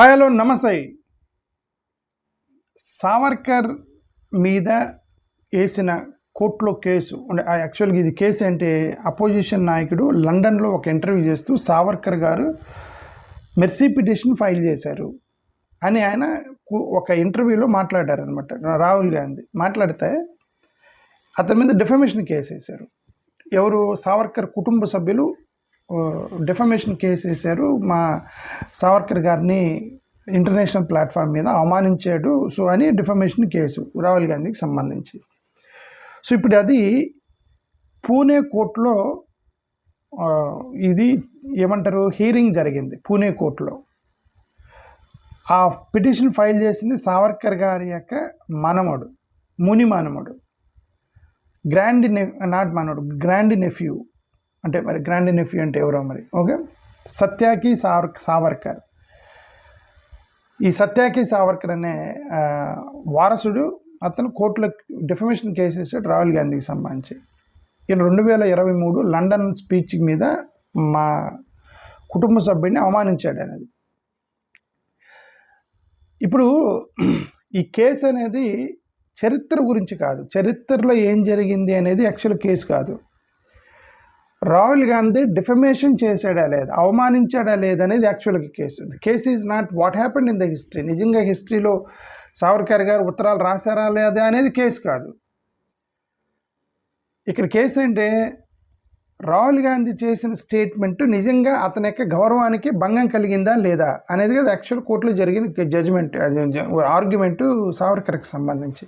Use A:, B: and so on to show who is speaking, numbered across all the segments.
A: Hi hello నమస్తే. సావర్కర్ మీద వేసిన కోర్టులో కేసు అంటే యాక్చువల్గా ఇది కేసు అంటే అపోజిషన్ నాయకుడు లండన్లో ఒక ఇంటర్వ్యూ చేస్తూ సావర్కర్ గారు మెర్సీ పిటిషన్ ఫైల్ చేశారు అని ఆయన ఒక ఇంటర్వ్యూలో మాట్లాడారనమాట. రాహుల్ గాంధీ మాట్లాడితే అతని మీద డిఫమేషన్ కేసు వేశారు. ఎవరు? సావర్కర్ కుటుంబ సభ్యులు డిఫమేషన్ కేసు వేశారు. మా సావర్కర్ గారిని ఇంటర్నేషనల్ ప్లాట్ఫామ్ మీద అవమానించాడు సో అని డిఫమేషన్ కేసు రాహుల్ గాంధీకి సంబంధించి. సో ఇప్పుడు అది పూణే కోర్టులో ఇది ఏమంటారు హియరింగ్ జరిగింది పూణే కోర్టులో. ఆ పిటిషన్ ఫైల్ చేసింది సావర్కర్ గారి యొక్క మనమడు, ముని మనమడు, గ్రాండ్ నెఫ్యూ అంటే మరి గ్రాండ్ నెఫ్యూ అంటే ఎవరో మరి ఓకే, సత్యాకి సావర్కర్. ఈ సత్యాకి సావర్కర్ అనే వారసుడు అతను కోర్టులో డిఫమేషన్ కేసు వేసాడు రాహుల్ గాంధీకి సంబంధించి. ఈయన 2023 లండన్ స్పీచ్ మీద మా కుటుంబ సభ్యుడిని అవమానించాడు అనేది. ఇప్పుడు ఈ కేసు అనేది చరిత్ర గురించి కాదు, చరిత్రలో ఏం జరిగింది అనేది యాక్చువల్ కేసు కాదు. రాహుల్ గాంధీ డిఫమేషన్ చేశాడా లేదా, అవమానించాడా లేదనేది యాక్చువల్గా case. Case is not what happened in the history. నిజంగా హిస్టరీలో సావర్కర్ గారు ఉత్తరాలు రాశారా లేదా అనేది కేసు కాదు. ఇక్కడ కేసు అంటే రాహుల్ గాంధీ చేసిన స్టేట్మెంట్ నిజంగా అతని యొక్క గౌరవానికి భంగం కలిగిందా లేదా అనేది కదా యాక్చువల్ కోర్టులో జరిగిన జడ్జిమెంట్ ఆర్గ్యుమెంటు సావర్కర్కి సంబంధించి.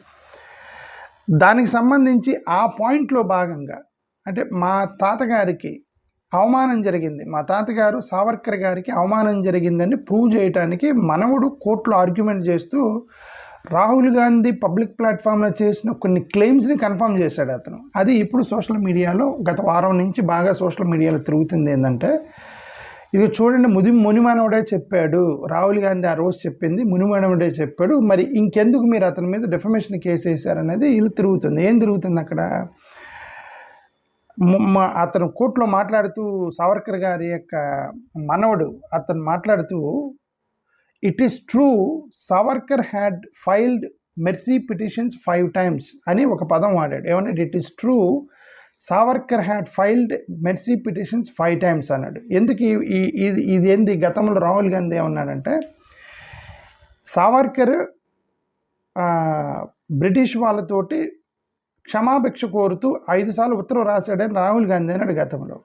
A: దానికి సంబంధించి ఆ పాయింట్లో భాగంగా అంటే మా తాతగారికి అవమానం జరిగింది, మా తాతగారు సావర్కర్ గారికి అవమానం జరిగిందని ప్రూవ్ చేయడానికి మనవుడు కోర్టులో ఆర్గ్యుమెంట్ చేస్తూ రాహుల్ గాంధీ పబ్లిక్ ప్లాట్ఫామ్లో చేసిన కొన్ని క్లెయిమ్స్ని కన్ఫర్మ్ చేశాడు అతను. అది ఇప్పుడు సోషల్ మీడియాలో గత వారం నుంచి బాగా సోషల్ మీడియాలో తిరుగుతుంది. ఏంటంటే ఇది చూడండి, మునిమానవుడే చెప్పాడు, రాహుల్ గాంధీ ఆ రోజు చెప్పింది మునిమానవుడే చెప్పాడు, మరి ఇంకెందుకు మీరు అతని మీద డిఫమేషన్ కేసు వేశారనేది ఇది తిరుగుతుంది. ఏం తిరుగుతుంది అక్కడ? అతను కోర్టులో మాట్లాడుతూ సావర్కర్ గారి యొక్క మనవడు అతను మాట్లాడుతూ it is true Savarkar had filed mercy petitions 5 times అని ఒక పదం వాడాడు. ఏమన్నాడు? It is true Savarkar had filed mercy petitions 5 times అన్నాడు. ఎందుకు ఇది ఏంది? గతంలో రాహుల్ గాంధీ ఏమన్నాడంటే సావర్కర్ బ్రిటిష్ వాళ్ళతోటి క్షమాభిక్ష కోరుతూ 5 సార్లు ఉత్తరం రాశాడని రాహుల్ గాంధీ అన్నాడు గతంలో.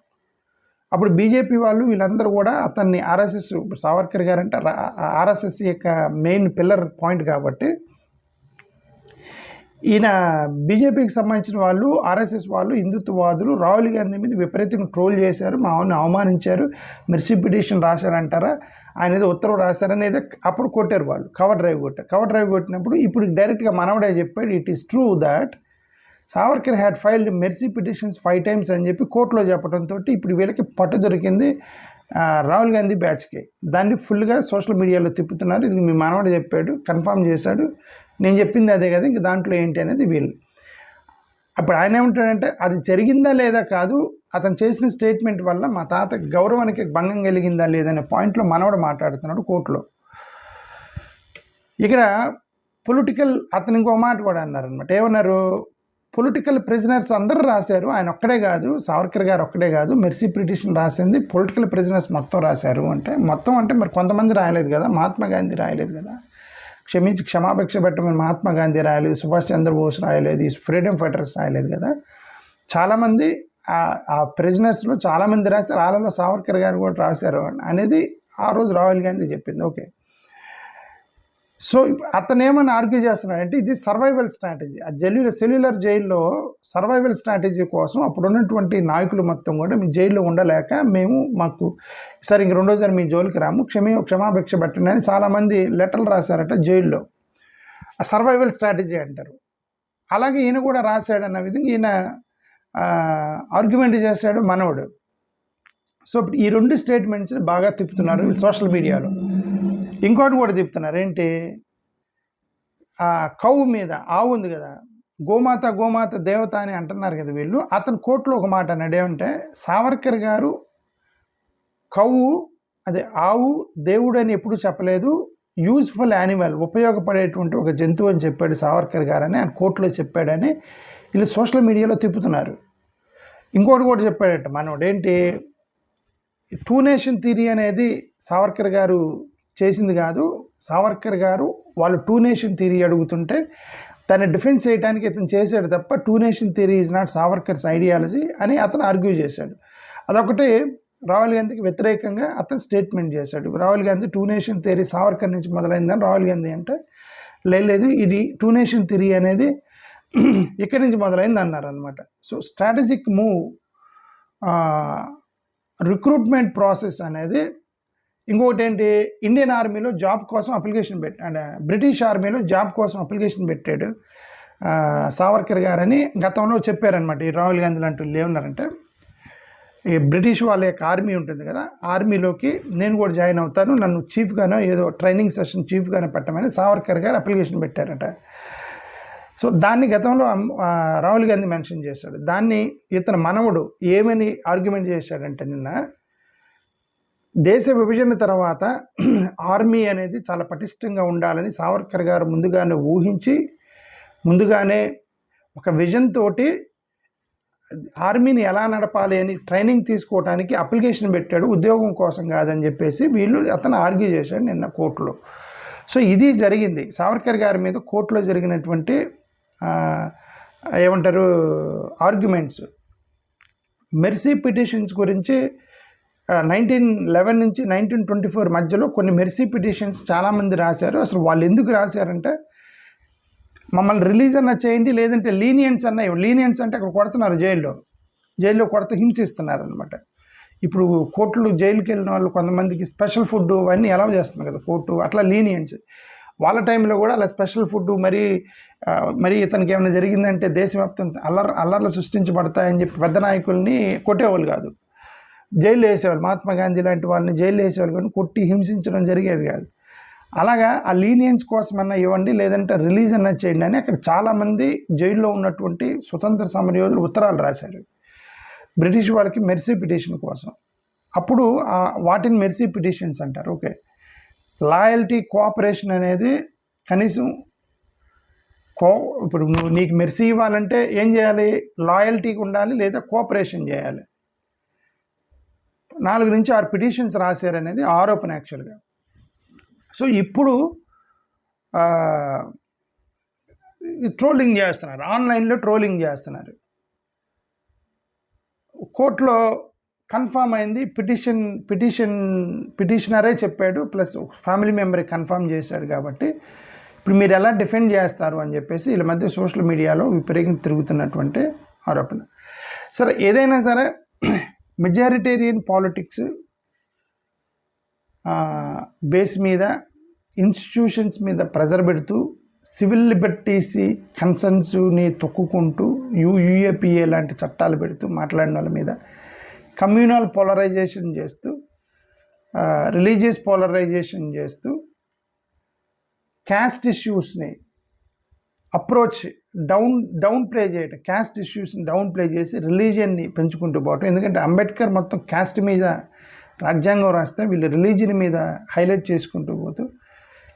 A: అప్పుడు బీజేపీ వాళ్ళు వీళ్ళందరూ కూడా అతన్ని ఆర్ఎస్ఎస్, సావర్కర్ గారు అంటే ఆర్ఎస్ఎస్ యొక్క మెయిన్ పిల్లర్ పాయింట్ కాబట్టి ఈయన బీజేపీకి సంబంధించిన వాళ్ళు, ఆర్ఎస్ఎస్ వాళ్ళు, హిందుత్వవాదులు రాహుల్ గాంధీ మీద విపరీతంగా ట్రోల్ చేశారు, మా ఆవిని అవమానించారు, మెర్సీ పిటిషన్ రాశారంటారా, ఆయన ఏదో ఉత్తరం రాశారనేది అప్పుడు కొట్టారు వాళ్ళు, కవర్ డ్రైవ్ కొట్టినప్పుడు ఇప్పుడు డైరెక్ట్గా మనవడే చెప్పాడు it is true that Savarkar had filed mercy petitions 5 times అని చెప్పి కోర్టులో చెప్పడంతో ఇప్పుడు వీళ్ళకి పట్టు దొరికింది రాహుల్ గాంధీ బ్యాచ్కి. దాన్ని ఫుల్గా సోషల్ మీడియాలో తిప్పుతున్నారు. ఇది మీ మనవడు చెప్పాడు, కన్ఫర్మ్ చేశాడు, నేను చెప్పింది అదే కదా, ఇంక దాంట్లో ఏంటి అనేది వీళ్ళు. అప్పుడు ఆయన ఏమంటాడంటే అది జరిగిందా లేదా కాదు, అతను చేసిన స్టేట్మెంట్ వల్ల మా తాత గౌరవానికి భంగం కలిగిందా లేదనే పాయింట్లో మనవడు మాట్లాడుతున్నాడు కోర్టులో. ఇక్కడ పొలిటికల్ అతను ఇంకో మాట కూడా అన్నారనమాట. ఏమన్నారు? పొలిటికల్ ప్రిజనర్స్ అందరూ రాశారు, ఆయన ఒక్కడే కాదు, సావర్కర్ గారు ఒక్కడే కాదు, మెర్సీ పిటిషన్ రాసింది పొలిటికల్ ప్రిజనర్స్ మొత్తం రాశారు అంటే మొత్తం అంటే మరి కొంతమంది రాయలేదు కదా, మహాత్మా గాంధీ రాయలేదు కదా, క్షమాభిక్ష పెట్టమని మహాత్మా గాంధీ రాయలేదు, సుభాష్ చంద్రబోస్ రాయలేదు, ఈ ఫ్రీడమ్ ఫైటర్స్ రాయలేదు కదా, చాలామంది ఆ ప్రిజనర్స్లో చాలామంది రాశారు, వాళ్ళలో సావర్కర్ గారు కూడా రాశారు అనేది ఆ రోజు రాహుల్ గాంధీ చెప్పింది. ఓకే, సో అతను ఏమని ఆర్గ్యూ చేస్తున్నాడంటే ఇది సర్వైవల్ స్ట్రాటజీ. ఆ సెల్యులర్ జైల్లో సర్వైవల్ స్ట్రాటజీ కోసం అప్పుడు ఉన్నటువంటి నాయకులు మొత్తం కూడా మీ జైల్లో ఉండలేక మాకు సరే ఇంక రెండోసారి మీ జోలికి రాము, క్షమాభిక్ష పెట్టండి అని చాలామంది లెటర్లు రాశారట జైల్లో. ఆ సర్వైవల్ స్ట్రాటజీ అంటారు. అలాగే ఈయన కూడా రాశాడన్న విధంగా ఈయన ఆర్గ్యుమెంట్ చేశాడు మనవడు. సో ఇప్పుడు ఈ 2 స్టేట్మెంట్స్ని బాగా తిప్పుతున్నారు సోషల్ మీడియాలో. ఇంకోటి కూడా చెప్తున్నారు ఏంటి, ఆ కౌ మీద ఆవు ఉంది కదా, గోమాత దేవత అని అంటున్నారు కదా వీళ్ళు. అతను కోర్టులో ఒక మాట అన్నాడు, ఏమంటే సావర్కర్ గారు కౌ అదే ఆవు దేవుడు అని ఎప్పుడు చెప్పలేదు, యూజ్ఫుల్ యానిమల్, ఉపయోగపడేటువంటి ఒక జంతువు అని చెప్పాడు సావర్కర్ గారని ఆయన కోర్టులో చెప్పాడని వీళ్ళు సోషల్ మీడియాలో తిప్పుతున్నారు. ఇంకోటి కూడా చెప్పాడట మనోడు, ఏంటి 2 నేషన్ థియరీ అనేది సావర్కర్ గారు చేసింది కాదు, సావర్కర్ గారు వాళ్ళు 2 నేషన్ థియరీ అడుగుతుంటే దాన్ని డిఫెన్స్ చేయడానికి ఇతను చేశాడు తప్ప 2 nation theory is not Savarkar's ideology అని అతను ఆర్గ్యూ చేశాడు. అదొకటి రాహుల్ గాంధీకి వ్యతిరేకంగా అతను స్టేట్మెంట్ చేశాడు. రాహుల్ గాంధీ 2 నేషన్ థియరీ సావర్కర్ నుంచి మొదలైందని రాహుల్ గాంధీ అంటే లేదు, ఇది 2 నేషన్ థియరీ అనేది ఇక్కడి నుంచి మొదలైంది అన్నారనమాట. So strategic move, recruitment process అనేది. ఇంకొకటి ఏంటి, ఇండియన్ ఆర్మీలో జాబ్ కోసం అప్లికేషన్ అంటే బ్రిటిష్ ఆర్మీలో జాబ్ కోసం అప్లికేషన్ పెట్టాడు సావర్కర్ గారని గతంలో చెప్పారనమాట. ఈ రాహుల్ గాంధీ లాంటి వాళ్ళు ఏమన్నారంటే, ఈ బ్రిటిష్ వాళ్ళ యొక్క ఆర్మీ ఉంటుంది కదా, ఆర్మీలోకి నేను కూడా జాయిన్ అవుతాను, నన్ను చీఫ్గానో ఏదో ట్రైనింగ్ సెషన్ చీఫ్గానో పెట్టమని సావర్కర్ గారు అప్లికేషన్ పెట్టారట. సో దాన్ని గతంలో రాహుల్ గాంధీ మెన్షన్ చేశాడు. దాన్ని ఇతను మనవడు ఏమని ఆర్గ్యుమెంట్ చేశాడంటే, నిన్న దేశ విభజన తర్వాత ఆర్మీ అనేది చాలా పటిష్టంగా ఉండాలని సావర్కర్ గారు ముందుగానే ఊహించి, ముందుగానే ఒక విజన్ తోటి ఆర్మీని ఎలా నడపాలి అని ట్రైనింగ్ తీసుకోవడానికి అప్లికేషన్ పెట్టాడు, ఉద్యోగం కోసం కాదని చెప్పేసి అతను ఆర్గ్యూ చేశాడు నిన్న కోర్టులో. సో ఇది జరిగింది సావర్కర్ గారి మీద కోర్టులో జరిగినటువంటి ఏమంటారు ఆర్గ్యుమెంట్స్. మెర్సీ పిటిషన్స్ గురించి 1911 నుంచి 1924 మధ్యలో కొన్ని మెర్సీ పిటిషన్స్ చాలామంది రాశారు. అసలు వాళ్ళు ఎందుకు రాశారంటే, మమ్మల్ని రిలీజ్ అన్న చేయండి, లేదంటే లీనియన్స్ అన్న. లీనియన్స్ అంటే అక్కడ కొడుతున్నారు, జైల్లో కొడితే హింసిస్తున్నారు అనమాట. ఇప్పుడు కోర్టులు జైలుకి వెళ్ళిన వాళ్ళు కొంతమందికి స్పెషల్ ఫుడ్ అవన్నీ అలౌ చేస్తుంది కదా కోర్టు, అట్లా లీనియన్స్. వాళ్ళ టైంలో కూడా అలా స్పెషల్ ఫుడ్, మరి ఇతనికి ఏమైనా జరిగిందంటే దేశవ్యాప్తం అల్లర్లు సృష్టించబడతాయని చెప్పి పెద్ద నాయకుల్ని కొట్టేవాళ్ళు కాదు, జైల్లో వేసేవాళ్ళు. మహాత్మా గాంధీ లాంటి వాళ్ళని జైల్లో వేసేవాళ్ళు, కానీ కొట్టి హింసించడం జరిగేది కాదు. అలాగా ఆ లీనియన్స్ కోసమన్నా ఇవ్వండి, లేదంటే రిలీజ్ అన్నా చేయండి అని అక్కడ చాలామంది జైల్లో ఉన్నటువంటి స్వతంత్ర సమరయోధులు ఉత్తరాలు రాశారు బ్రిటిష్ వాళ్ళకి మెర్సీ పిటిషన్ కోసం. అప్పుడు వాటిని మెర్సీ పిటిషన్స్ అంటారు. ఓకే, లాయల్టీ, కోఆపరేషన్ అనేది కనీసం ఇప్పుడు నీకు మెర్సీ ఇవ్వాలంటే ఏం చేయాలి, లాయల్టీకి ఉండాలి లేదా కోఆపరేషన్ చేయాలి. 4 నుంచి 6 పిటిషన్స్ రాశారనేది ఆరోపణ యాక్చువల్గా. సో ఇప్పుడు ట్రోలింగ్ చేస్తున్నారు, ఆన్లైన్లో ట్రోలింగ్ చేస్తున్నారు. కోర్టులో కన్ఫామ్ అయింది, పిటిషనరే చెప్పాడు, ప్లస్ ఫ్యామిలీ మెంబర్ కన్ఫామ్ చేశాడు. కాబట్టి ఇప్పుడు మీరు ఎలా డిఫెండ్ చేస్తారు అని చెప్పేసి వీళ్ళ మధ్య సోషల్ మీడియాలో విపరీతంగా తిరుగుతున్నటువంటి ఆరోపణ. సరే, ఏదైనా సరే మెజారిటేరియన్ పాలిటిక్స్ బేస్ మీద, ఇన్స్టిట్యూషన్స్ మీద ప్రెజర్ పెడుతూ, సివిల్ లిబర్టీస్ కన్సర్న్స్ని తొక్కుకుంటూ, యూఏపీఏ లాంటి చట్టాలు పెడుతూ మాట్లాడిన వాళ్ళ మీద కమ్యూనల్ పోలరైజేషన్ చేస్తూ, రిలీజియస్ పోలరైజేషన్ చేస్తూ, క్యాస్ట్ ఇష్యూస్ని అప్రోచ్ డౌన్ ప్లే చేయటం, క్యాస్ట్ ఇష్యూస్ని డౌన్ ప్లే చేసి రిలీజియన్ని పెంచుకుంటూ పోవటం. ఎందుకంటే అంబేద్కర్ మొత్తం క్యాస్ట్ మీద రాజ్యాంగం రాస్తే వీళ్ళు రిలీజియన్ మీద హైలైట్ చేసుకుంటూ పోతూ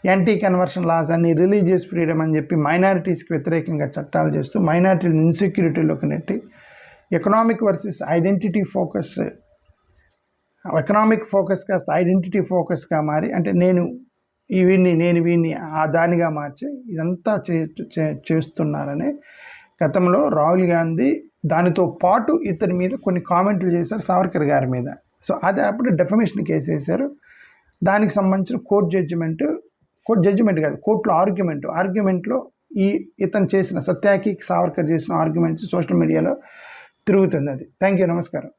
A: యాంటీ కన్వర్షన్ లాస్ అని, రిలీజియస్ ఫ్రీడమ్ అని చెప్పి మైనారిటీస్కి వ్యతిరేకంగా చట్టాలు చేస్తూ మైనారిటీలను ఇన్సెక్యూరిటీలోకి నెట్టి economic versus identity focus, economic focus కాస్త ఐడెంటిటీ ఫోకస్గా మారి, అంటే నేను వీడిని దానిగా మార్చి ఇదంతా చేస్తున్నారని గతంలో రాహుల్ గాంధీ, దానితో పాటు ఇతని మీద కొన్ని కామెంట్లు చేశారు సావర్కర్ గారి మీద. సో అది అప్పుడు డెఫమేషన్ కేసు వేశారు. దానికి సంబంధించిన కోర్టు జడ్జిమెంట్ కాదు, కోర్టులో ఆర్గ్యుమెంట్లో ఇతను చేసిన సత్యాకి సావర్కర్ చేసిన ఆర్గ్యుమెంట్స్ సోషల్ మీడియాలో తిరుగుతుంది. అది. థ్యాంక్ యూ, నమస్కారం.